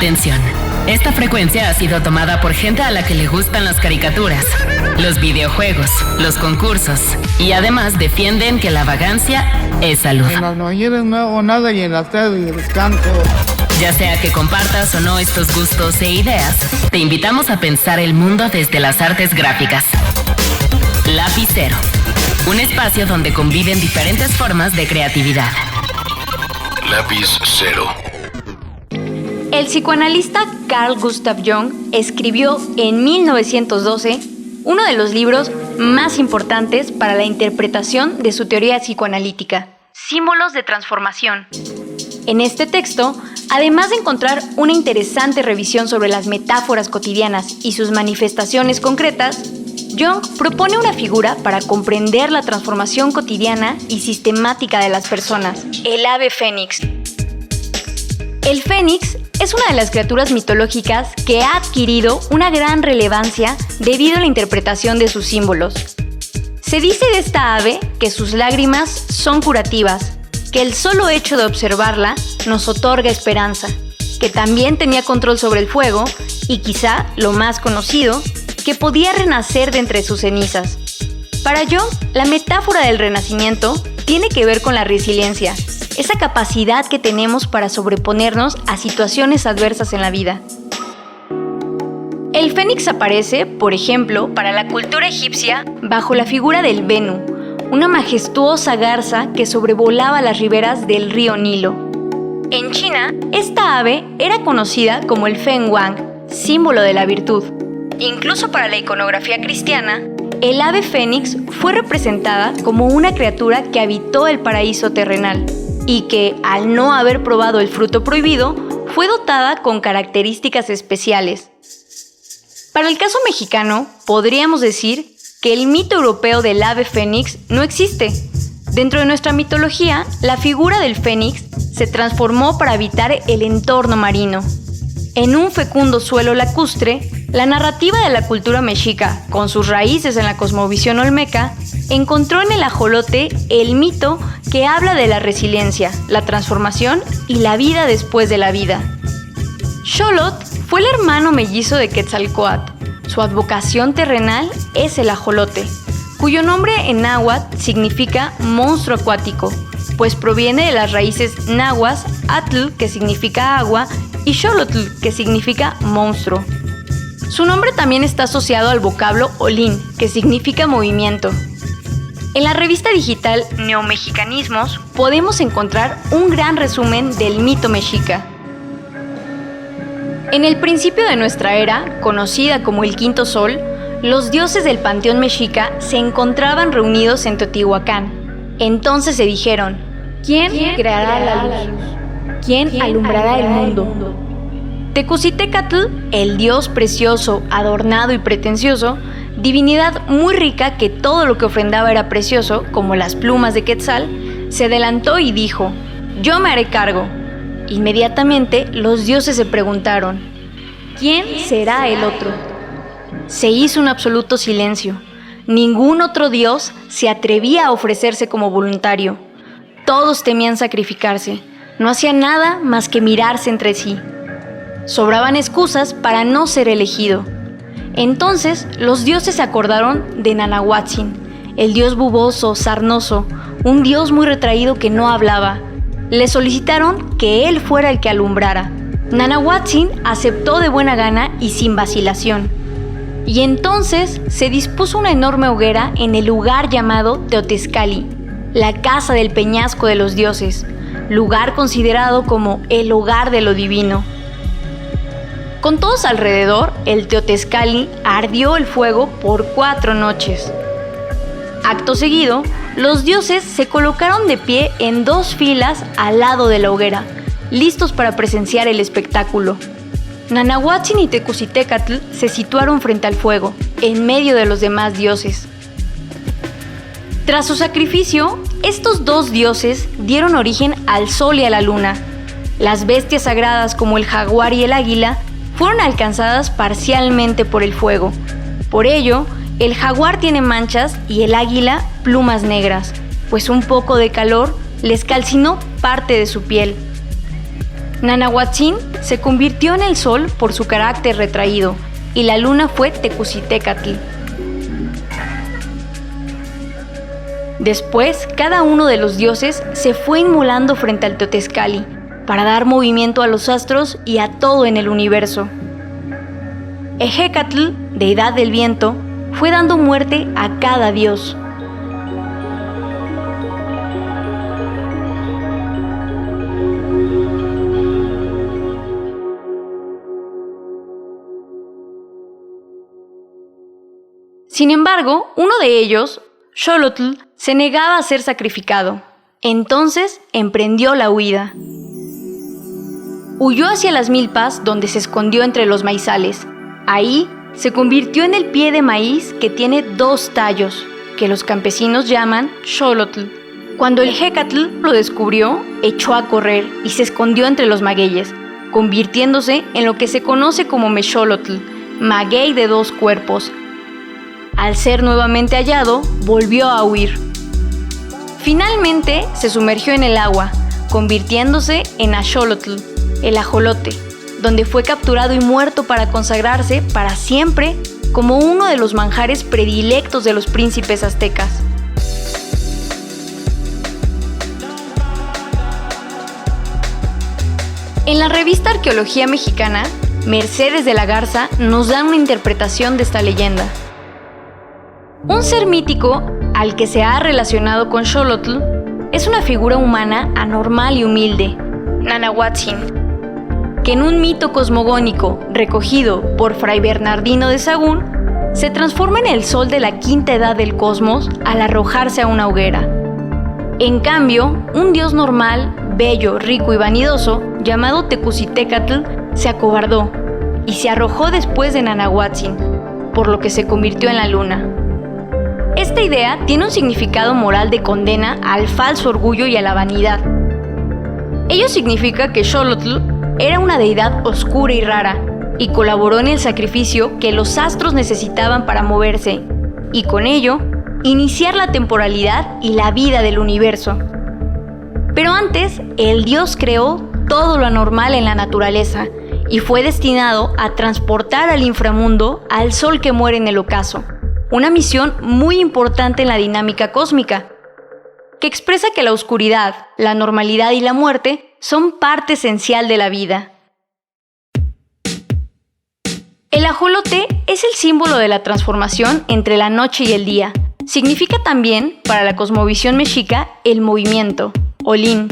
Atención, esta frecuencia ha sido tomada por gente a la que le gustan las caricaturas, los videojuegos, los concursos y además defienden que la vagancia es salud. En las mañanas no hago nada y en las tardes descanso. Ya sea que compartas o no estos gustos e ideas, te invitamos a pensar el mundo desde las artes gráficas. Lapicero, un espacio donde conviven diferentes formas de creatividad. Lápiz Cero. El psicoanalista Carl Gustav Jung escribió en 1912 uno de los libros más importantes para la interpretación de su teoría psicoanalítica, Símbolos de Transformación. En este texto, además de encontrar una interesante revisión sobre las metáforas cotidianas y sus manifestaciones concretas, Jung propone una figura para comprender la transformación cotidiana y sistemática de las personas, el ave fénix. El fénix es una de las criaturas mitológicas que ha adquirido una gran relevancia debido a la interpretación de sus símbolos. Se dice de esta ave que sus lágrimas son curativas, que el solo hecho de observarla nos otorga esperanza, que también tenía control sobre el fuego y quizá, lo más conocido, que podía renacer de entre sus cenizas. Para Jung, la metáfora del renacimiento tiene que ver con la resiliencia, esa capacidad que tenemos para sobreponernos a situaciones adversas en la vida. El fénix aparece, por ejemplo, para la cultura egipcia bajo la figura del Venu, una majestuosa garza que sobrevolaba las riberas del río Nilo. En China, esta ave era conocida como el Feng Wang, símbolo de la virtud. Incluso para la iconografía cristiana, el ave fénix fue representada como una criatura que habitó el paraíso terrenal y que, al no haber probado el fruto prohibido, fue dotada con características especiales. Para el caso mexicano, podríamos decir que el mito europeo del ave fénix no existe. Dentro de nuestra mitología, la figura del fénix se transformó para habitar el entorno marino. En un fecundo suelo lacustre, la narrativa de la cultura mexica, con sus raíces en la cosmovisión olmeca, encontró en el ajolote el mito que habla de la resiliencia, la transformación y la vida después de la vida. Xolotl fue el hermano mellizo de Quetzalcóatl. Su advocación terrenal es el ajolote, cuyo nombre en náhuatl significa monstruo acuático, pues proviene de las raíces náhuatl, atl, que significa agua, y xolotl, que significa monstruo. Su nombre también está asociado al vocablo olín, que significa movimiento. En la revista digital Neomexicanismos podemos encontrar un gran resumen del mito mexica. En el principio de nuestra era, conocida como el Quinto Sol, los dioses del panteón mexica se encontraban reunidos en Teotihuacán. Entonces se dijeron: ¿Quién creará la luz? ¿Quién alumbrará el mundo? Tecocitecatl, el dios precioso, adornado y pretencioso, divinidad muy rica que todo lo que ofrendaba era precioso, como las plumas de Quetzal, se adelantó y dijo: «Yo me haré cargo». Inmediatamente los dioses se preguntaron: ¿quién será el otro? Se hizo un absoluto silencio. Ningún otro dios se atrevía a ofrecerse como voluntario. Todos temían sacrificarse. No hacían nada más que mirarse entre sí. Sobraban excusas para no ser elegido. Entonces los dioses se acordaron de Nanahuatzin, el dios buboso, sarnoso, un dios muy retraído que no hablaba. Le solicitaron que él fuera el que alumbrara. Nanahuatzin aceptó de buena gana y sin vacilación. Y entonces se dispuso una enorme hoguera en el lugar llamado Teotezcali, la casa del peñasco de los dioses, lugar considerado como el hogar de lo divino. Con todos alrededor, el Teotezcali ardió el fuego por 4 noches. Acto seguido, los dioses se colocaron de pie en 2 filas al lado de la hoguera, listos para presenciar el espectáculo. Nanahuatzin y Tecocitecatl se situaron frente al fuego, en medio de los demás dioses. Tras su sacrificio, estos 2 dioses dieron origen al sol y a la luna. Las bestias sagradas como el jaguar y el águila fueron alcanzadas parcialmente por el fuego. Por ello, el jaguar tiene manchas y el águila plumas negras, pues un poco de calor les calcinó parte de su piel. Nanahuatzin se convirtió en el sol por su carácter retraído y la luna fue Tecusitecatl. Después, cada uno de los dioses se fue inmolando frente al Teotzcali para dar movimiento a los astros y a todo en el universo. Ejecatl, deidad del viento, fue dando muerte a cada dios. Sin embargo, uno de ellos, Xolotl, se negaba a ser sacrificado. Entonces emprendió la huida. Huyó hacia las milpas, donde se escondió entre los maizales. Ahí se convirtió en el pie de maíz que tiene 2 tallos, que los campesinos llaman Xolotl. Cuando el Ejecatl lo descubrió, echó a correr y se escondió entre los magueyes, convirtiéndose en lo que se conoce como Mexolotl, maguey de 2 cuerpos. Al ser nuevamente hallado, volvió a huir. Finalmente se sumergió en el agua, convirtiéndose en Axolotl, el ajolote, donde fue capturado y muerto para consagrarse para siempre como uno de los manjares predilectos de los príncipes aztecas. En la revista Arqueología Mexicana, Mercedes de la Garza nos da una interpretación de esta leyenda. Un ser mítico al que se ha relacionado con Xolotl es una figura humana anormal y humilde, Nanahuatzin, que en un mito cosmogónico recogido por Fray Bernardino de Sahagún se transforma en el sol de la quinta edad del cosmos al arrojarse a una hoguera. En cambio, un dios normal, bello, rico y vanidoso, llamado Tecusitecatl, se acobardó y se arrojó después de Nanahuatzin, por lo que se convirtió en la luna. Esta idea tiene un significado moral de condena al falso orgullo y a la vanidad. Ello significa que Xolotl era una deidad oscura y rara, y colaboró en el sacrificio que los astros necesitaban para moverse, y con ello, iniciar la temporalidad y la vida del universo. Pero antes, el dios creó todo lo anormal en la naturaleza, y fue destinado a transportar al inframundo al sol que muere en el ocaso. Una misión muy importante en la dinámica cósmica, que expresa que la oscuridad, la normalidad y la muerte son parte esencial de la vida. El ajolote es el símbolo de la transformación entre la noche y el día. Significa también, para la cosmovisión mexica, el movimiento, Olin.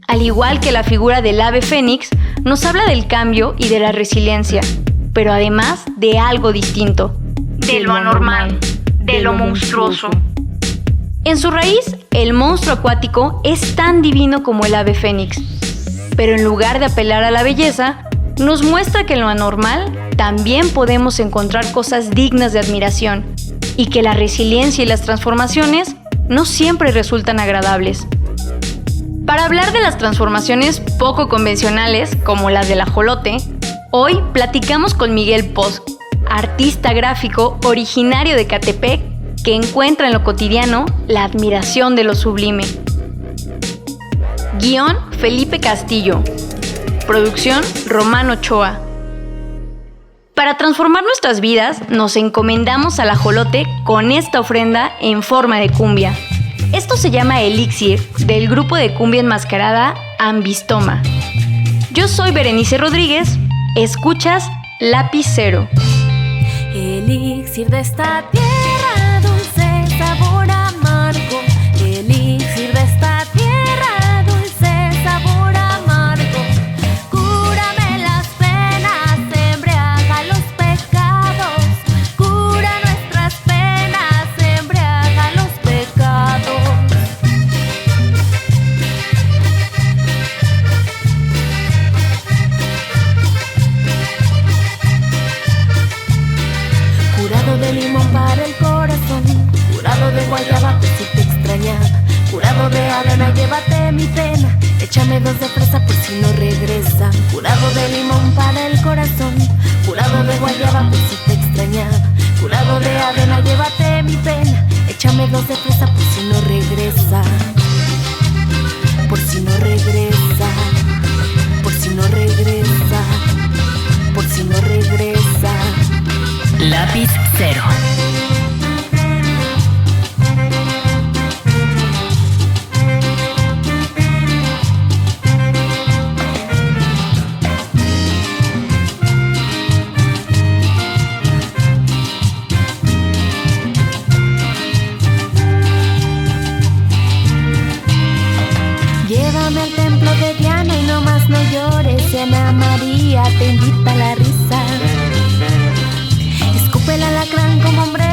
Al igual que la figura del ave fénix, nos habla del cambio y de la resiliencia, pero además de algo distinto, de lo anormal, de lo monstruoso. En su raíz, el monstruo acuático es tan divino como el ave fénix, pero en lugar de apelar a la belleza, nos muestra que en lo anormal también podemos encontrar cosas dignas de admiración y que la resiliencia y las transformaciones no siempre resultan agradables. Para hablar de las transformaciones poco convencionales, como las del ajolote, hoy platicamos con Miguel Poz, artista gráfico originario de Catepec, que encuentra en lo cotidiano la admiración de lo sublime. Guión: Felipe Castillo. Producción: Román Ochoa. Para transformar nuestras vidas, nos encomendamos al ajolote con esta ofrenda en forma de cumbia. Esto se llama Elixir, del grupo de cumbia enmascarada Ambistoma. Yo soy Berenice Rodríguez. Escuchas Lápiz Cero. Elixir de esta tierra, dulce sabor amargo. Elixir de esta tierra, dulce sabor amargo. Cúrame las penas, embriaga los pecados. Cura nuestras penas, embriaga los pecados. Curado de limón para el corazón, curado de guayaba por si te extrañaba, curado de avena, llévate mi pena, échame 2 de fresa por si no regresa. Curado de limón para el corazón, curado de guayaba por si te extrañaba, curado de avena, llévate mi pena, échame 2 de fresa por si no regresa, por si no regresa. Lápiz cero. Llévame al templo de Diana y no más no llores. Ana María te invita a la risa. Escupe el alacrán como hombre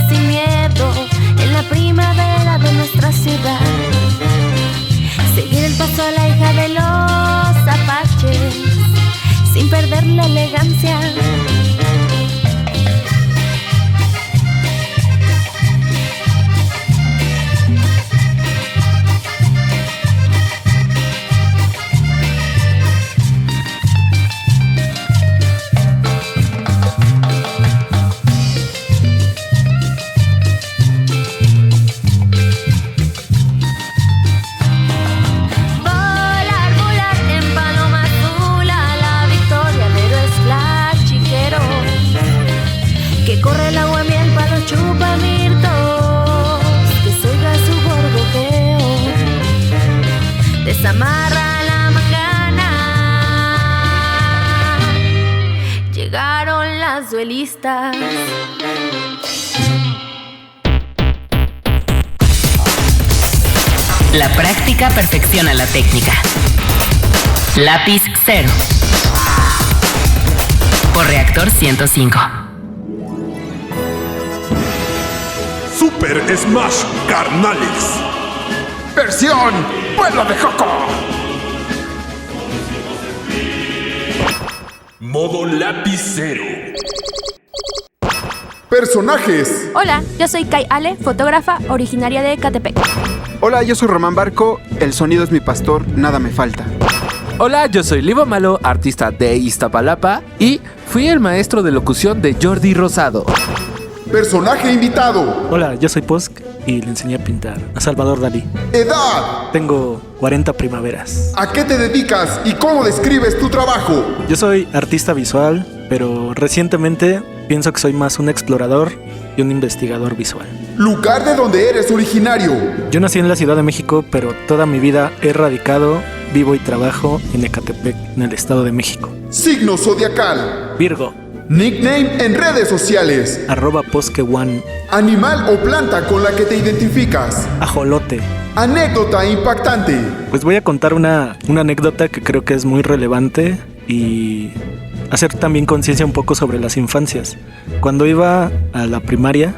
sin miedo en la primavera de nuestra ciudad. Seguir el paso a la hija de los apaches sin perder la elegancia. Corre el agua, miel, palo, chupa, mirtos, que se oiga su gorgojeo, desamarra la macana. Llegaron las duelistas. La práctica perfecciona la técnica. Lápiz cero. Por Reactor 105. Super Smash Carnales. Versión Pueblo de Joco. Modo lapicero. Personajes. Hola, yo soy Kai Ale, fotógrafa originaria de Ecatepec. Hola, yo soy Román Barco, el sonido es mi pastor, nada me falta. Hola, yo soy Livo Malo, artista de Iztapalapa y fui el maestro de locución de Jordi Rosado. Personaje invitado. Hola, yo soy Posk y le enseñé a pintar a Salvador Dalí. Edad. Tengo 40 primaveras. ¿A qué te dedicas y cómo describes tu trabajo? Yo soy artista visual, pero recientemente pienso que soy más un explorador y un investigador visual. Lugar de donde eres originario. Yo nací en la Ciudad de México, pero toda mi vida he radicado, vivo y trabajo en Ecatepec, en el Estado de México. Signo zodiacal. Virgo. Nickname en redes sociales. @poskeone. Animal o planta con la que te identificas. Ajolote. Anécdota impactante. Pues voy a contar una anécdota que creo que es muy relevante y hacer también conciencia un poco sobre las infancias. Cuando iba a la primaria,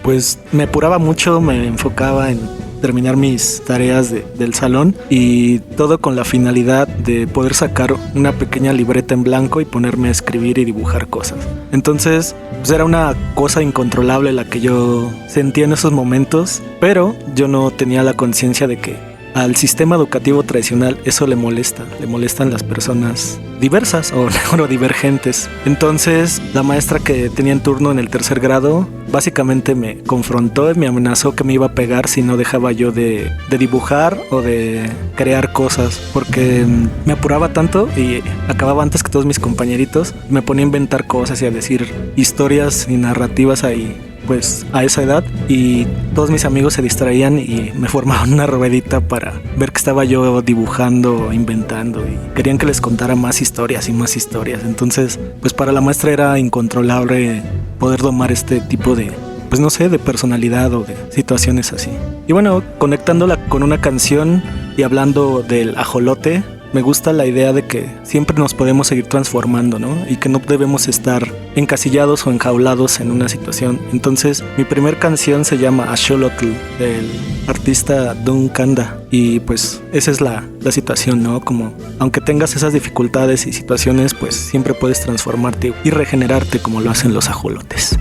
pues me apuraba mucho, me enfocaba en terminar mis tareas del salón y todo con la finalidad de poder sacar una pequeña libreta en blanco y ponerme a escribir y dibujar cosas. Entonces, pues era una cosa incontrolable la que yo sentía en esos momentos, pero yo no tenía la conciencia de que al sistema educativo tradicional eso le molestan las personas diversas o neurodivergentes. Entonces la maestra que tenía en turno en el 3er grado básicamente me confrontó y me amenazó que me iba a pegar si no dejaba yo de dibujar o de crear cosas, porque me apuraba tanto y acababa antes que todos mis compañeritos. Me ponía a inventar cosas y a decir historias y narrativas ahí, pues a esa edad, y todos mis amigos se distraían y me formaban una ruedita para ver que estaba yo dibujando, inventando, y querían que les contara más historias y más historias. Entonces, pues para la maestra era incontrolable poder domar este tipo de, pues no sé, de personalidad o de situaciones así. Y bueno, conectándola con una canción y hablando del ajolote, me gusta la idea de que siempre nos podemos seguir transformando, ¿no? Y que no debemos estar encasillados o enjaulados en una situación. Entonces, mi primer canción se llama Axolotl, del artista Dun Kanda. Y pues esa es la situación, ¿no? Como aunque tengas esas dificultades y situaciones, pues siempre puedes transformarte y regenerarte como lo hacen los ajolotes.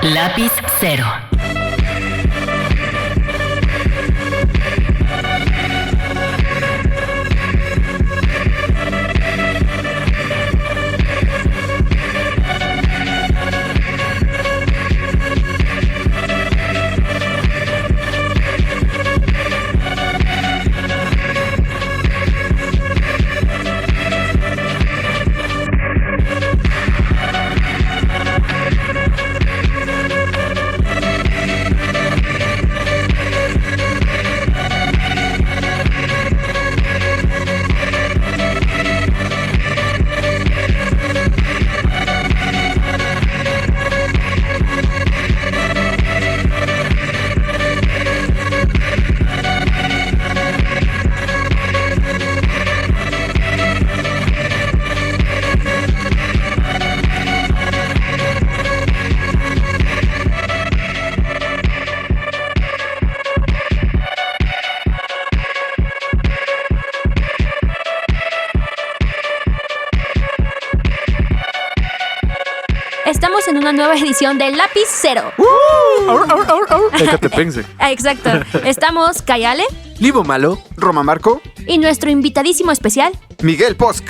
Lápiz Cero. Estamos en una nueva edición de Lápiz Cero. Ecatepense. Exacto. Estamos Kayale, Livo Malo, Román Barco y nuestro invitadísimo especial, Miguel Posk.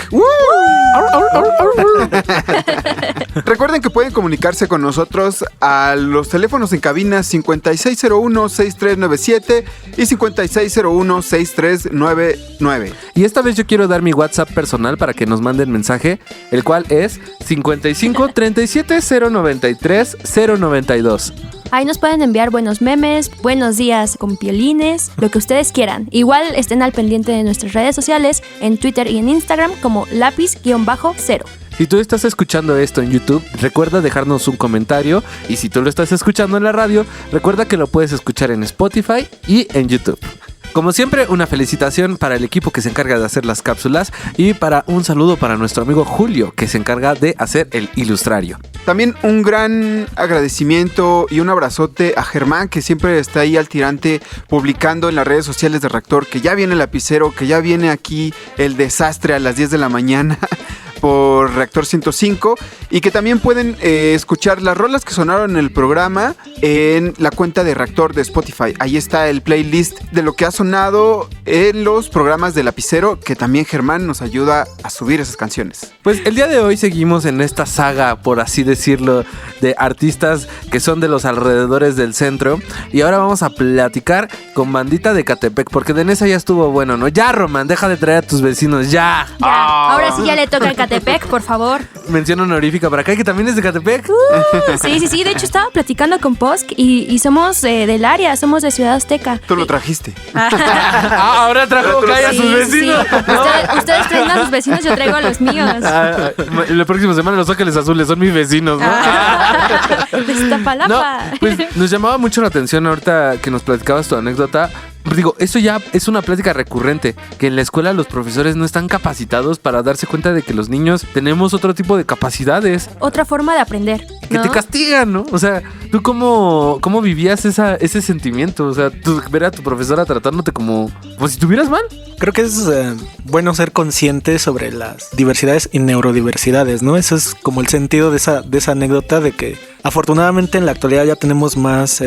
Recuerden que pueden comunicarse con nosotros a los teléfonos en cabina 5601-6397 y 5601-6399. Y esta vez yo quiero dar mi WhatsApp personal para que nos manden mensaje, el cual es 55 37 093 092. ahí nos pueden enviar buenos memes, buenos días con piolines, lo que ustedes quieran. Igual estén al pendiente de nuestras redes sociales, en Twitter y en Instagram como lápiz-cero. Si tú estás escuchando esto en YouTube, recuerda dejarnos un comentario. Y si tú lo estás escuchando en la radio, recuerda que lo puedes escuchar en Spotify y en YouTube. Como siempre, una felicitación para el equipo que se encarga de hacer las cápsulas y para un saludo para nuestro amigo Julio, que se encarga de hacer el ilustrario. También un gran agradecimiento y un abrazote a Germán, que siempre está ahí al tirante publicando en las redes sociales de Reactor que ya viene el lapicero, que ya viene aquí el desastre a las 10 de la mañana por Reactor 105, y que también pueden escuchar las rolas que sonaron en el programa en la cuenta de Reactor de Spotify. Ahí está el playlist de lo que ha sonado en los programas de Lapicero, que también Germán nos ayuda a subir esas canciones. Pues el día de hoy seguimos en esta saga, por así decirlo, de artistas que son de los alrededores del centro, y ahora vamos a platicar con bandita de Ecatepec, porque de esa ya estuvo bueno, ¿no? Ya, Román, deja de traer a tus vecinos, ya. Ahora sí ya le toca a Ecatepec, por favor. Mención honorífica para acá, que también es de Ecatepec. Sí, de hecho estaba platicando con Posk y somos del área, somos de Ciudad Azteca. Tú lo trajiste. Ahora trajo Kay a sus vecinos. Sí. Ustedes traen a sus vecinos, yo traigo a los míos. La próxima semana Los Ángeles Azules son mis vecinos, ¿no? De Iztapalapa. No, pues nos llamaba mucho la atención ahorita que nos platicabas tu anécdota. Digo, eso ya es una plática recurrente, que en la escuela los profesores no están capacitados para darse cuenta de que los niños tenemos otro tipo de capacidades. Otra forma de aprender, ¿no? Que te castigan, ¿no? O sea, ¿tú cómo vivías ese sentimiento? O sea, tú ver a tu profesora tratándote como si estuvieras mal. Creo que es bueno ser consciente sobre las diversidades y neurodiversidades, ¿no? Eso es como el sentido de esa anécdota, de que afortunadamente en la actualidad ya tenemos más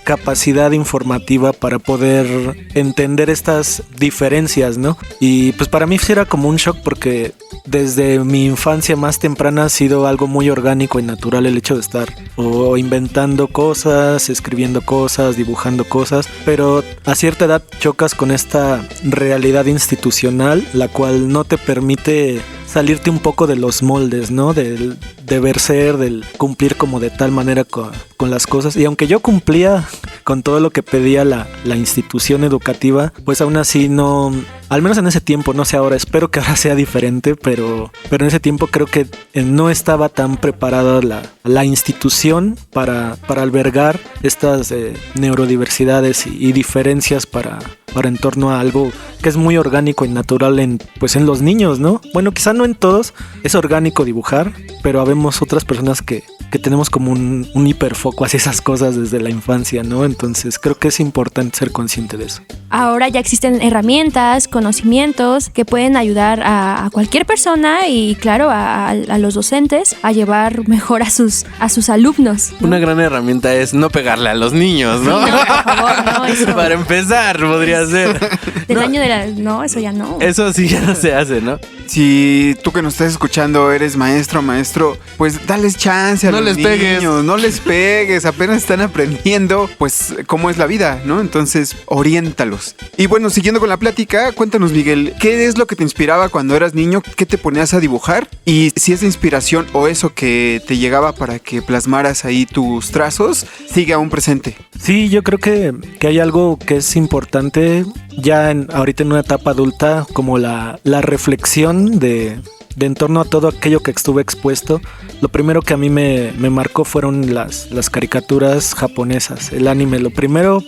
capacidad informativa para poder entender estas diferencias, ¿no? Y pues para mí sí era como un shock, porque desde mi infancia más temprana ha sido algo muy orgánico y natural el hecho de estar o inventando cosas, escribiendo cosas, dibujando cosas, pero a cierta edad chocas con esta realidad institucional, la cual no te permite salirte un poco de los moldes, ¿no? Del deber ser, del cumplir como de tal manera con las cosas. Y aunque yo cumplía con todo lo que pedía la institución educativa, pues aún así no, al menos en ese tiempo, no sé ahora, espero que ahora sea diferente, pero en ese tiempo creo que no estaba tan preparada la institución para albergar estas neurodiversidades y diferencias para en torno a algo que es muy orgánico y natural en los niños, ¿no? Bueno, quizá no en todos es orgánico dibujar, pero habemos otras personas que tenemos como un hiperfoco hacia esas cosas desde la infancia, ¿no? Entonces creo que es importante ser consciente de eso. Ahora ya existen herramientas conocimientos que pueden ayudar a cualquier persona y claro, a los docentes a llevar mejor a sus alumnos, ¿no? Una gran herramienta es no pegarle a los niños, ¿no? Sí, no, por favor, no, eso. Para empezar, podría ser. Del año de la... No, eso ya no. Eso sí ya no se hace, ¿no? Si tú que nos estás escuchando eres maestro, pues dales chance a No los les pegues. niños, no les pegues, apenas están aprendiendo, pues, cómo es la vida, ¿no? Entonces, oriéntalos. Y bueno, siguiendo con la plática, cuéntanos, Miguel, ¿qué es lo que te inspiraba cuando eras niño? ¿Qué te ponías a dibujar? Y si esa inspiración o eso que te llegaba para que plasmaras ahí tus trazos, sigue aún presente. Sí, yo creo que hay algo que es importante ya ahorita en una etapa adulta, como la reflexión de en torno a todo aquello que estuve expuesto. Lo primero que a mí me marcó fueron las caricaturas japonesas, el anime. Lo primero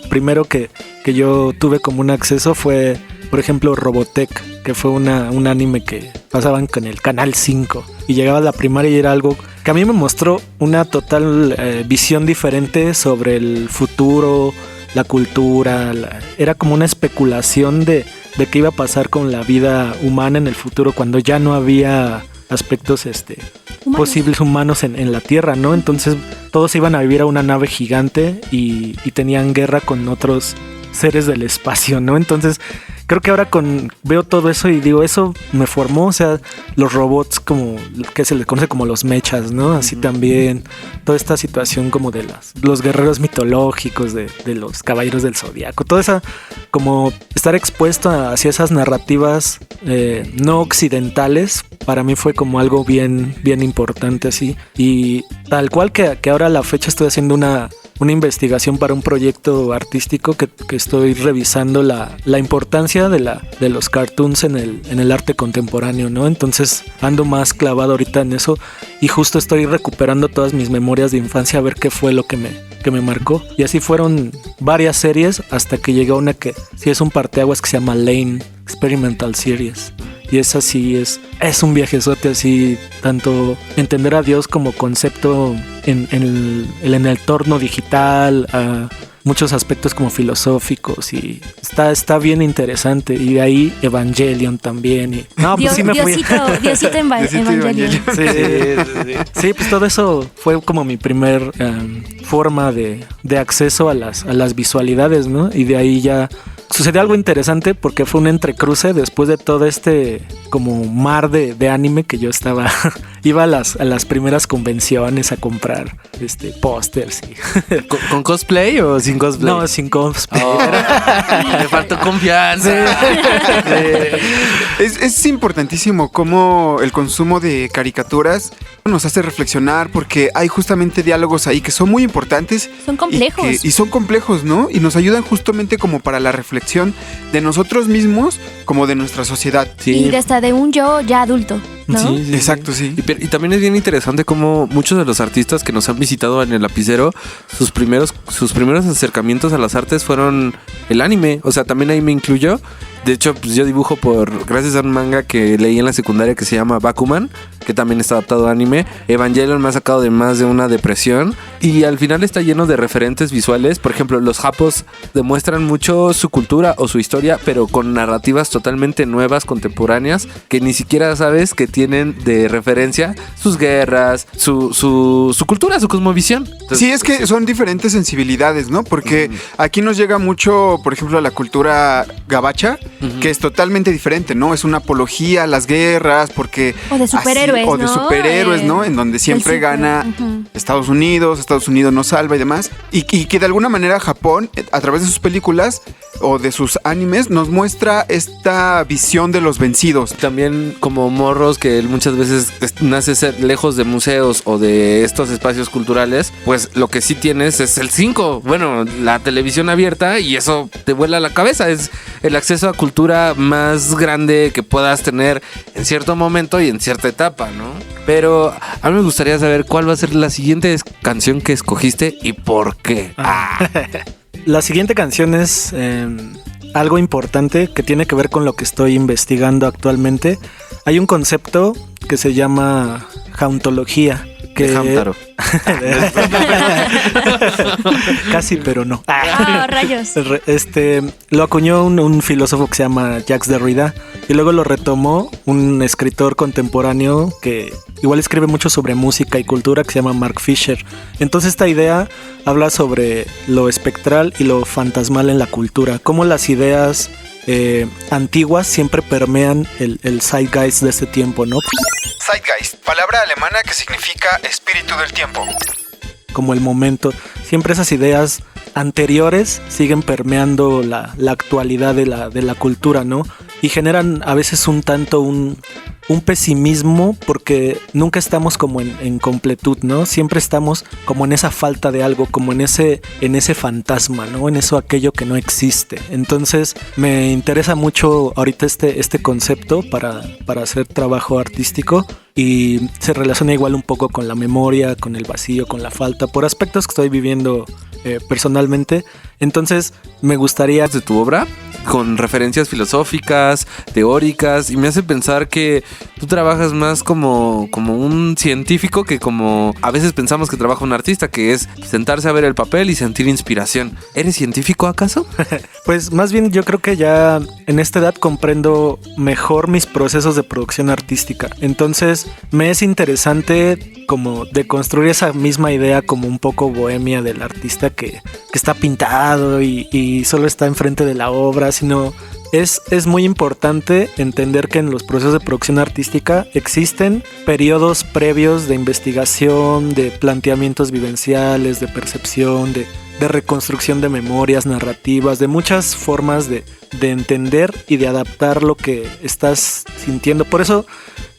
que yo tuve como un acceso fue, por ejemplo, Robotech, que fue un anime que pasaban con el Canal 5. Y llegaba a la primaria y era algo que a mí me mostró una total visión diferente sobre el futuro, la cultura. Era como una especulación de qué iba a pasar con la vida humana en el futuro cuando ya no había aspectos posibles humanos en la Tierra, ¿no? Entonces todos iban a vivir a una nave gigante y tenían guerra con otros seres del espacio, ¿no? Entonces creo que ahora veo todo eso y digo, eso me formó, o sea, los robots como que se les conoce como los mechas, ¿no? Así también toda esta situación como de los guerreros mitológicos, de los caballeros del zodiaco, toda esa como estar expuesto hacia esas narrativas no occidentales, para mí fue como algo bien importante así. Y tal cual que ahora a la fecha estoy haciendo una investigación para un proyecto artístico que estoy revisando la importancia de los cartoons en el arte contemporáneo, ¿no? Entonces ando más clavado ahorita en eso y justo estoy recuperando todas mis memorias de infancia a ver qué fue lo que me marcó. Y así fueron varias series hasta que llegué a una que sí es un parteaguas que se llama Lane Experimental Series. Y esa sí es un viajezote así, tanto entender a Dios como concepto en el entorno digital, a muchos aspectos como filosóficos, y está bien interesante. Y de ahí Evangelion también. Y, no, pues sí me fui. Diosito Evangelion. Sí, pues todo eso fue como mi primer forma de acceso a las visualidades, ¿no? Y de ahí ya sucedió algo interesante porque fue un entrecruce después de todo como mar de anime que yo iba a las primeras convenciones a comprar pósters. ¿Con cosplay o sin cosplay? No, sin cosplay. Me faltó confianza. Es importantísimo cómo el consumo de caricaturas nos hace reflexionar, porque hay justamente diálogos ahí que son muy importantes. Son complejos. Y son complejos, ¿no? Y nos ayudan justamente como para la reflexión de nosotros mismos como de nuestra sociedad. Sí. Y hasta de un yo ya adulto, ¿no? Sí, exacto, sí. Y también es bien interesante cómo muchos de los artistas que nos han visitado en el lapicero, sus primeros acercamientos a las artes fueron el anime. O sea, también ahí me incluyo. De hecho, pues yo dibujo gracias a un manga que leí en la secundaria que se llama Bakuman, que también está adaptado a anime. Evangelion me ha sacado de más de una depresión. Y al final está lleno de referentes visuales. Por ejemplo, los japos demuestran mucho su cultura o su historia, pero con narrativas totalmente nuevas, contemporáneas, que ni siquiera sabes que tienen de referencia sus guerras, su cultura, su cosmovisión. Entonces, sí, es que son diferentes sensibilidades, ¿no? Porque aquí nos llega mucho, por ejemplo, la cultura gabacha, que es totalmente diferente, ¿no? Es una apología a las guerras, porque... O de superhéroes, ¿no? De superhéroes, ¿no? En donde siempre gana Estados Unidos nos salva y demás. Y que de alguna manera Japón, a través de sus películas o de sus animes, nos muestra esta visión de los vencidos. También como morros que muchas veces nace ser lejos de museos o de estos espacios culturales, pues lo que sí tienes es el 5. Bueno, la televisión abierta, y eso te vuela la cabeza. Es el acceso a cultura más grande que puedas tener en cierto momento y en cierta etapa, ¿no? Pero a mí me gustaría saber cuál va a ser la siguiente canción que escogiste y por qué. La siguiente canción es algo importante que tiene que ver con lo que estoy investigando actualmente. Hay un concepto que se llama jauntología, Que... De Hamtaro. Casi, pero no. Rayos. Lo acuñó un filósofo que se llama Jacques Derrida y luego lo retomó un escritor contemporáneo que igual escribe mucho sobre música y cultura que se llama Mark Fisher. Entonces esta idea habla sobre lo espectral y lo fantasmal en la cultura, cómo las ideas antiguas siempre permean el zeitgeist de este tiempo, ¿no? Zeitgeist, palabra alemana que significa espíritu del tiempo. Como el momento, siempre esas ideas anteriores siguen permeando la actualidad de la cultura, ¿no? Y generan a veces un tanto un pesimismo porque nunca estamos como en completud, ¿no? Siempre estamos como en esa falta de algo, como en ese fantasma, ¿no? En eso aquello que no existe. Entonces me interesa mucho ahorita este concepto para hacer trabajo artístico y se relaciona igual un poco con la memoria, con el vacío, con la falta, por aspectos que estoy viviendo personalmente. Entonces me gustaría... de tu obra con referencias filosóficas, teóricas, y me hace pensar que tú trabajas más como un científico que como a veces pensamos que trabaja un artista, que es sentarse a ver el papel y sentir inspiración. ¿Eres científico acaso? Pues más bien yo creo que ya en esta edad comprendo mejor mis procesos de producción artística. Entonces me es interesante como deconstruir esa misma idea como un poco bohemia del artista que está pintado y solo está enfrente de la obra, sino es muy importante entender que en los procesos de producción artística existen periodos previos de investigación, de planteamientos vivenciales, de percepción, de reconstrucción de memorias narrativas, de muchas formas de entender y de adaptar lo que estás sintiendo. Por eso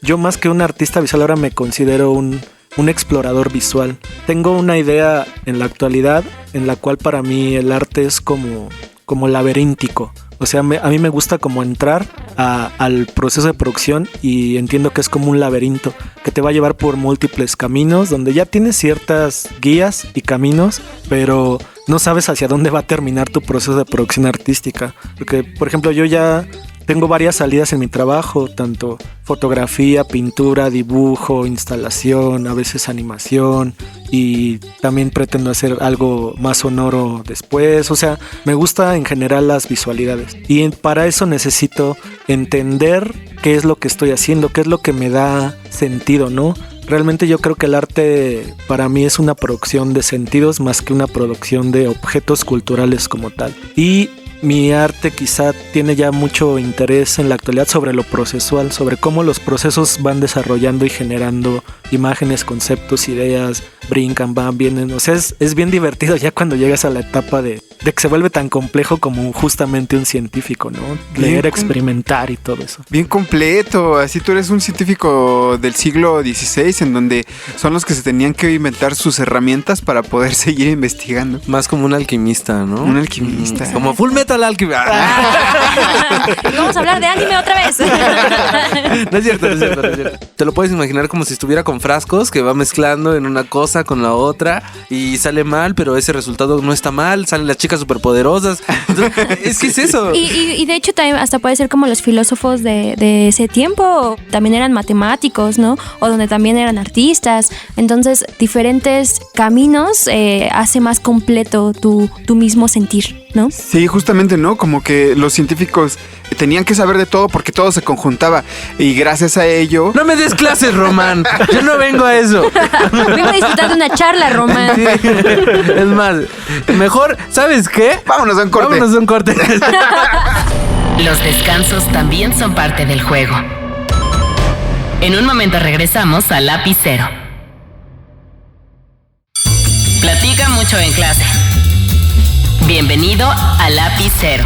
yo más que un artista visual ahora me considero un explorador visual. Tengo una idea en la actualidad en la cual para mí el arte es como laberíntico. O sea, a mí me gusta como entrar al proceso de producción y entiendo que es como un laberinto que te va a llevar por múltiples caminos donde ya tienes ciertas guías y caminos, pero no sabes hacia dónde va a terminar tu proceso de producción artística. Porque, por ejemplo, yo ya tengo varias salidas en mi trabajo, tanto fotografía, pintura, dibujo, instalación, a veces animación, y también pretendo hacer algo más sonoro después. O sea, me gusta en general las visualidades y para eso necesito entender qué es lo que estoy haciendo, qué es lo que me da sentido, ¿no? Realmente yo creo que el arte para mí es una producción de sentidos más que una producción de objetos culturales como tal. Y mi arte quizá tiene ya mucho interés en la actualidad sobre lo procesual, sobre cómo los procesos van desarrollando y generando imágenes, conceptos, ideas, brincan, van, vienen. O sea, es bien divertido ya cuando llegas a la etapa de que se vuelve tan complejo como justamente un científico, ¿no? Leer, experimentar y todo eso. Bien completo, así tú eres un científico del siglo XVI en donde son los que se tenían que inventar sus herramientas para poder seguir investigando. Más como un alquimista, ¿no? Un alquimista. Como Fullmetal Alchemist. Vamos a hablar de anime otra vez. No es cierto. Te lo puedes imaginar como si estuviera con frascos que va mezclando en una cosa con la otra y sale mal, pero ese resultado no está mal, salen las chicas superpoderosas. Entonces, es que es eso. Y de hecho también hasta puede ser como los filósofos de ese tiempo, también eran matemáticos, ¿no? O donde también eran artistas. Entonces, diferentes caminos hace más completo tu mismo sentir, ¿no? Sí, justamente, ¿no? Como que los científicos tenían que saber de todo porque todo se conjuntaba y gracias a ello... No me des clases, Román. Yo no vengo a eso. Vengo a disfrutar de una charla, Román. Sí. Es más, mejor, ¿sabes qué? Vámonos a un corte. Los descansos también son parte del juego. En un momento regresamos a Lapicero. Platica mucho en clase. Bienvenido a Lapicero.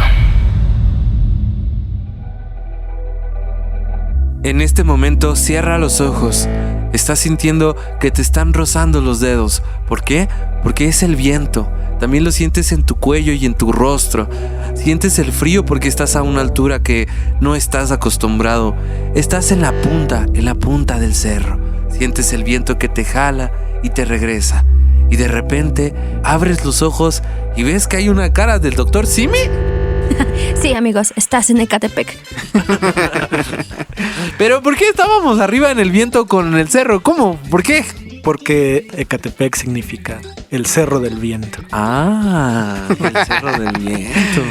En este momento cierra los ojos. Estás sintiendo que te están rozando los dedos. ¿Por qué? Porque es el viento. También lo sientes en tu cuello y en tu rostro. Sientes el frío porque estás a una altura que no estás acostumbrado. Estás en la punta del cerro. Sientes el viento que te jala y te regresa. Y de repente abres los ojos y ves que hay una cara del Dr. Simi. Sí, amigos, estás en Ecatepec. Pero ¿por qué estábamos arriba en el viento con el cerro? ¿Cómo? ¿Por qué? porque Ecatepec significa el Cerro del Viento. El Cerro del Viento.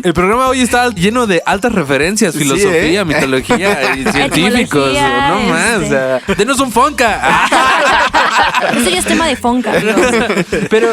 El programa hoy está lleno de altas referencias, filosofía, mitología y científicos. No más, o sea, denos un Fonca. Eso ya es tema de Fonca. Pero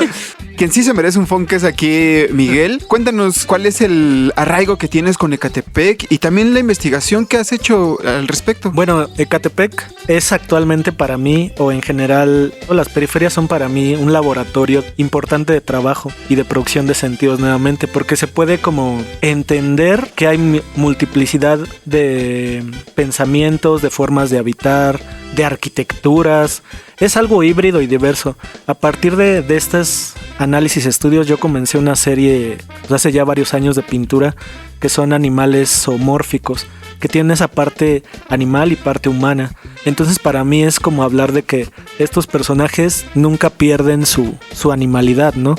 quien sí se merece un Fonca es aquí Miguel. Cuéntanos cuál es el arraigo que tienes con Ecatepec y también la investigación que has hecho al respecto. Bueno, Ecatepec es actualmente para mí, o en general, las periferias son para mí un laboratorio importante de trabajo y de producción de sentidos nuevamente, porque se puede como entender que hay multiplicidad de pensamientos, de formas de habitar, de arquitecturas. Es algo híbrido y diverso. A partir de estos análisis, estudios, yo comencé una serie hace ya varios años de pintura que son animales zoomórficos, que tienen esa parte animal y parte humana. Entonces para mí es como hablar de que estos personajes nunca pierden su animalidad, ¿no?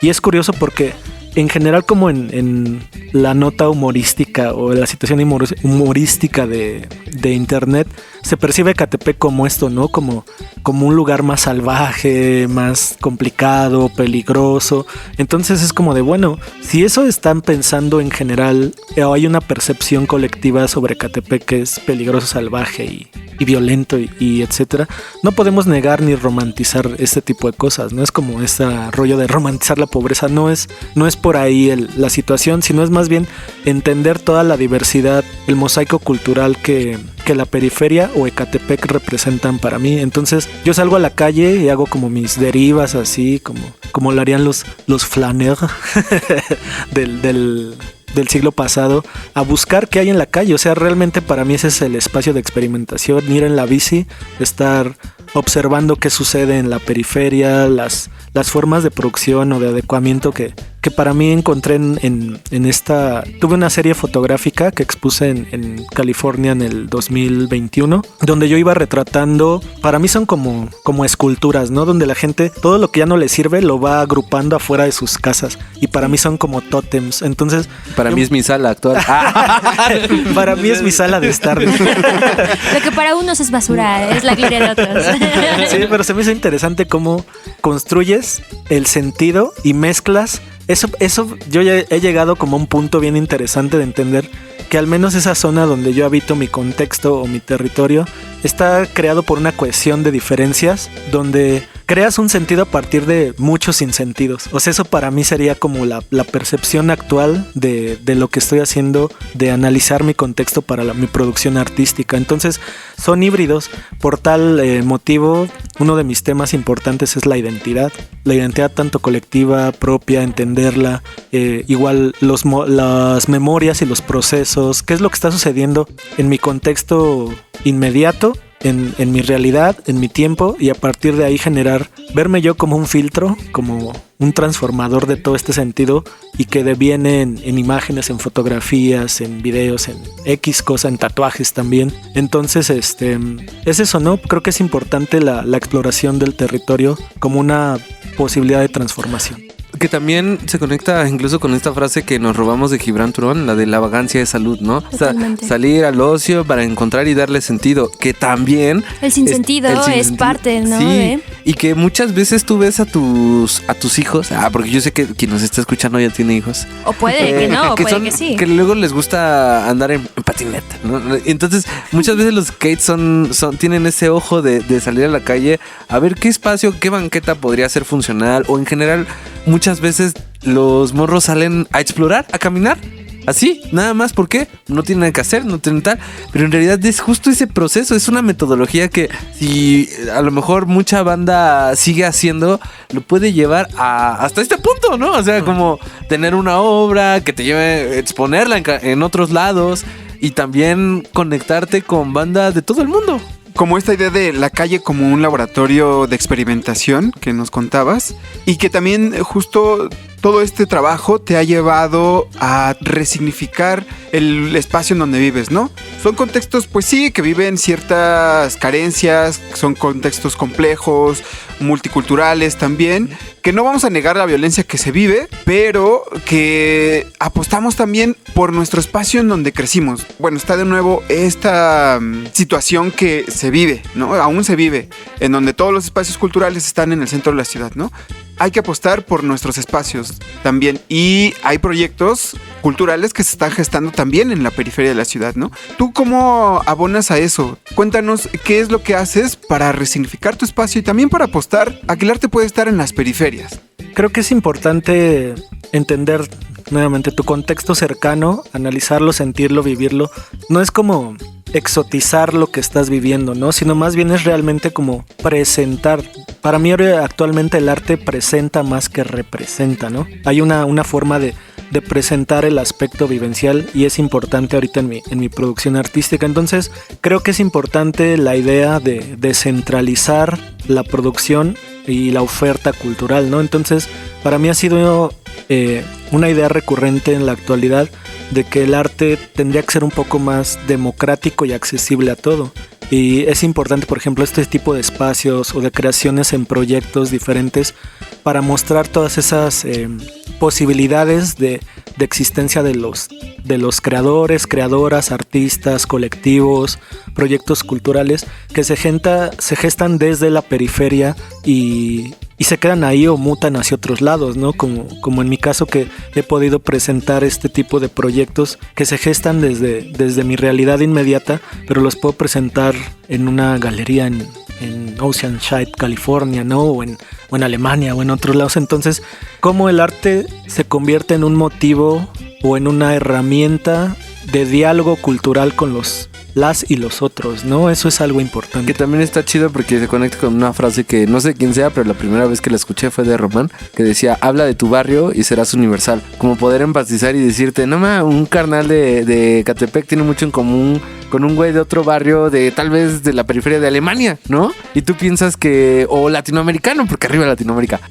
Y es curioso porque en general, como en la nota humorística o la situación humorística de internet, se percibe Ecatepec como esto, ¿no? Como un lugar más salvaje, más complicado, peligroso. Entonces es como de, bueno, si eso están pensando en general, o hay una percepción colectiva sobre Ecatepec que es peligroso, salvaje y violento y etcétera, no podemos negar ni romantizar este tipo de cosas. No es como ese rollo de romantizar la pobreza, no es por ahí la situación, sino es más bien entender toda la diversidad, el mosaico cultural que la periferia o Ecatepec representan para mí. Entonces yo salgo a la calle y hago como mis derivas así, como lo harían los flaneurs del siglo pasado, a buscar qué hay en la calle. O sea, realmente para mí ese es el espacio de experimentación, ir en la bici, estar observando qué sucede en la periferia, las formas de producción o de adecuamiento que para mí encontré en esta... Tuve una serie fotográfica que expuse en California en el 2021, donde yo iba retratando, para mí son como esculturas, ¿no? Donde la gente, todo lo que ya no le sirve, lo va agrupando afuera de sus casas. Y para mí son como tótems. Entonces... Para mí es mi sala actual. Para mí es mi sala de estar. Lo que para unos es basura, es la gloria de otros. Sí, pero se me hizo interesante cómo construyes el sentido y mezclas. Eso yo ya he llegado como a un punto bien interesante de entender que al menos esa zona donde yo habito, mi contexto o mi territorio, está creado por una cohesión de diferencias donde creas un sentido a partir de muchos sinsentidos. O sea, eso para mí sería como la percepción actual de lo que estoy haciendo, de analizar mi contexto para mi producción artística. Entonces, son híbridos. Por tal motivo, uno de mis temas importantes es la identidad. La identidad tanto colectiva, propia, entenderla, igual las memorias y los procesos, qué es lo que está sucediendo en mi contexto inmediato, en mi realidad, en mi tiempo, y a partir de ahí verme yo como un filtro, como un transformador de todo este sentido y que deviene en imágenes, en fotografías, en videos, en X cosa, en tatuajes también. Entonces, es eso, ¿no? Creo que es importante la exploración del territorio como una posibilidad de transformación. Que también se conecta incluso con esta frase que nos robamos de Gibran Turón, la de la vagancia de salud, ¿no? O sea, salir al ocio para encontrar y darle sentido, que también... El sinsentido es parte, ¿no? Sí, y que muchas veces tú ves a tus hijos, porque yo sé que quien nos está escuchando ya tiene hijos. O puede que no, puede que sí. Que luego les gusta andar en patineta, ¿no? Entonces, muchas veces los skates tienen ese ojo de salir a la calle a ver qué espacio, qué banqueta podría ser funcional, o en general... Muchas veces los morros salen a explorar, a caminar, así, nada más. ¿Por qué? No tienen nada que hacer, no tienen tal. Pero en realidad es justo ese proceso, es una metodología que si a lo mejor mucha banda sigue haciendo, lo puede llevar hasta este punto, ¿no? O sea, como tener una obra que te lleve a exponerla en otros lados y también conectarte con banda de todo el mundo. Como esta idea de la calle como un laboratorio de experimentación que nos contabas y que también justo todo este trabajo te ha llevado a resignificar el espacio en donde vives, ¿no? Son contextos, pues sí, que viven ciertas carencias, son contextos complejos, multiculturales también, que no vamos a negar la violencia que se vive, pero que apostamos también por nuestro espacio en donde crecimos. Bueno, está de nuevo esta situación que se vive, ¿no? Aún se vive, en donde todos los espacios culturales están en el centro de la ciudad, ¿no? Hay que apostar por nuestros espacios también, y hay proyectos culturales que se están gestando también en la periferia de la ciudad, ¿no? ¿Tú cómo abonas a eso? Cuéntanos qué es lo que haces para resignificar tu espacio y también para apostar a que el arte puede estar en las periferias. Creo que es importante entender nuevamente tu contexto cercano, analizarlo, sentirlo, vivirlo. No es como exotizar lo que estás viviendo, ¿no? Sino más bien es realmente como presentar. Para mí actualmente el arte presenta más que representa, ¿no? Hay una forma de presentar el aspecto vivencial y es importante ahorita en mi producción artística. Entonces creo que es importante la idea de descentralizar la producción y la oferta cultural, ¿no? Entonces para mí ha sido una idea recurrente en la actualidad de que el arte tendría que ser un poco más democrático y accesible a todo. Y es importante, por ejemplo, este tipo de espacios o de creaciones en proyectos diferentes para mostrar todas esas posibilidades de existencia de los creadores, creadoras, artistas, colectivos, proyectos culturales que se gestan desde la periferia y se quedan ahí o mutan hacia otros lados, ¿no? Como en mi caso, que he podido presentar este tipo de proyectos que se gestan desde mi realidad inmediata, pero los puedo presentar en una galería en Oceanside, California, ¿no? O en Alemania o en otros lados. Entonces, cómo el arte se convierte en un motivo o en una herramienta de diálogo cultural con las y los otros, ¿no? Eso es algo importante. Que también está chido porque se conecta con una frase que no sé quién sea, pero la primera vez que la escuché fue de Román, que decía: habla de tu barrio y serás universal. Como poder empatizar y decirte, no ma, un carnal de Catepec tiene mucho en común con un güey de otro barrio de tal vez de la periferia de Alemania, ¿no? Y tú piensas que, o latinoamericano, porque arriba Latinoamérica,